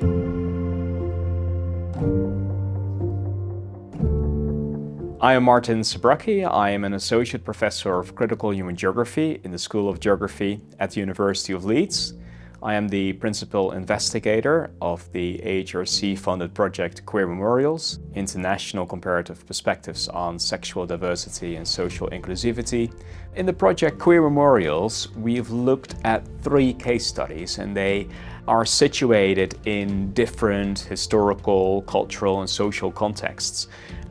I am Martin Zebracki. I am an Associate Professor of Critical Human Geography in the School of Geography at the University of Leeds. I am the Principal Investigator of the AHRC-funded project Queer Memorials, International Comparative Perspectives on Sexual Diversity and Social Inclusivity. In the project Queer Memorials, we've looked at 3 case studies, and they are situated in different historical, cultural and social contexts.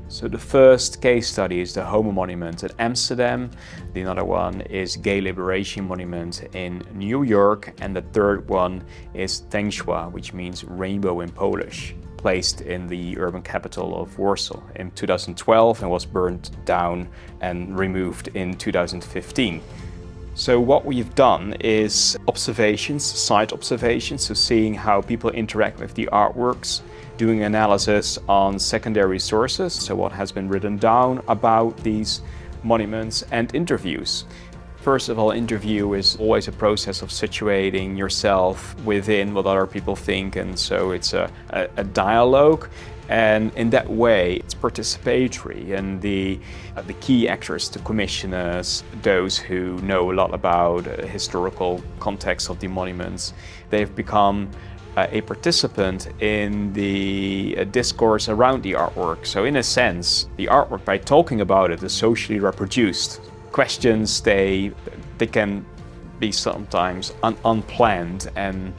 So the first case study is the Homo Monument in Amsterdam, the other one is Gay Liberation Monument in New York, and the third one is Tęcza, which means rainbow in Polish, placed in the urban capital of Warsaw in 2012 and was burned down and removed in 2015. So what we've done is observations, site observations, so seeing how people interact with the artworks, doing analysis on secondary sources, so what has been written down about these monuments, and interviews. First of all, interview is always a process of situating yourself within what other people think, and so it's a dialogue. And in that way, it's participatory, and the key actors, the commissioners, those who know a lot about historical context of the monuments, they've become a participant in the discourse around the artwork. So in a sense, the artwork, by talking about it, is socially reproduced. Questions, they can be sometimes unplanned, and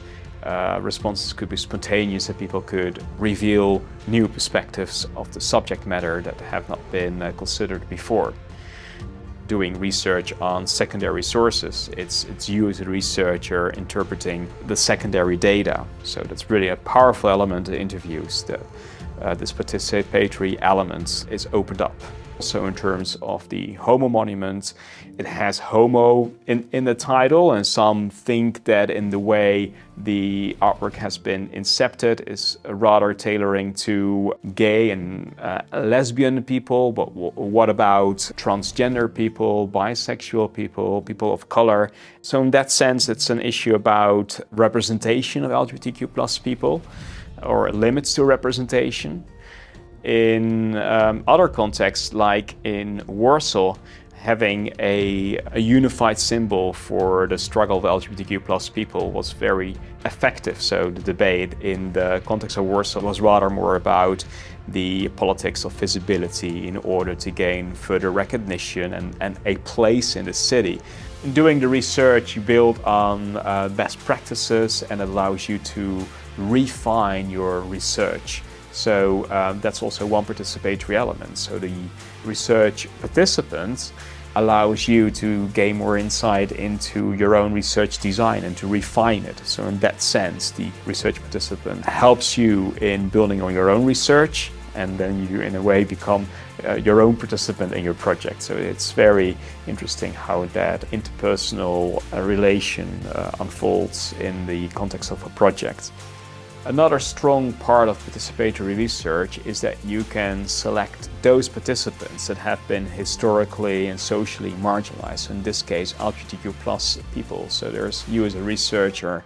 responses could be spontaneous, and people could reveal new perspectives of the subject matter that have not been considered before. Doing research on secondary sources, it's you as a researcher interpreting the secondary data. So that's really a powerful element of interviews. This participatory element is opened up. Also in terms of the Homo Monument, it has Homo in the title, and some think that in the way the artwork has been incepted is rather tailoring to gay and lesbian people, but what about transgender people, bisexual people, people of color? So in that sense, it's an issue about representation of LGBTQ+ people, or limits to representation. In other contexts, like in Warsaw, having a unified symbol for the struggle of LGBTQ+ people was very effective. So the debate in the context of Warsaw was rather more about the politics of visibility in order to gain further recognition and a place in the city. In doing the research, you build on best practices, and it allows you to refine your research. So that's also one participatory element. So the research participants allows you to gain more insight into your own research design and to refine it. So in that sense, the research participant helps you in building on your own research, and then you in a way become your own participant in your project. So it's very interesting how that interpersonal relation unfolds in the context of a project. Another strong part of participatory research is that you can select those participants that have been historically and socially marginalized. So in this case, LGBTQ+ people. So there's you as a researcher,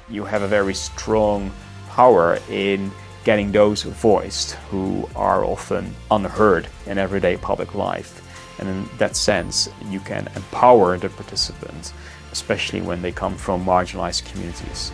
you have a very strong power in getting those voiced who are often unheard in everyday public life. And in that sense, you can empower the participants, especially when they come from marginalized communities.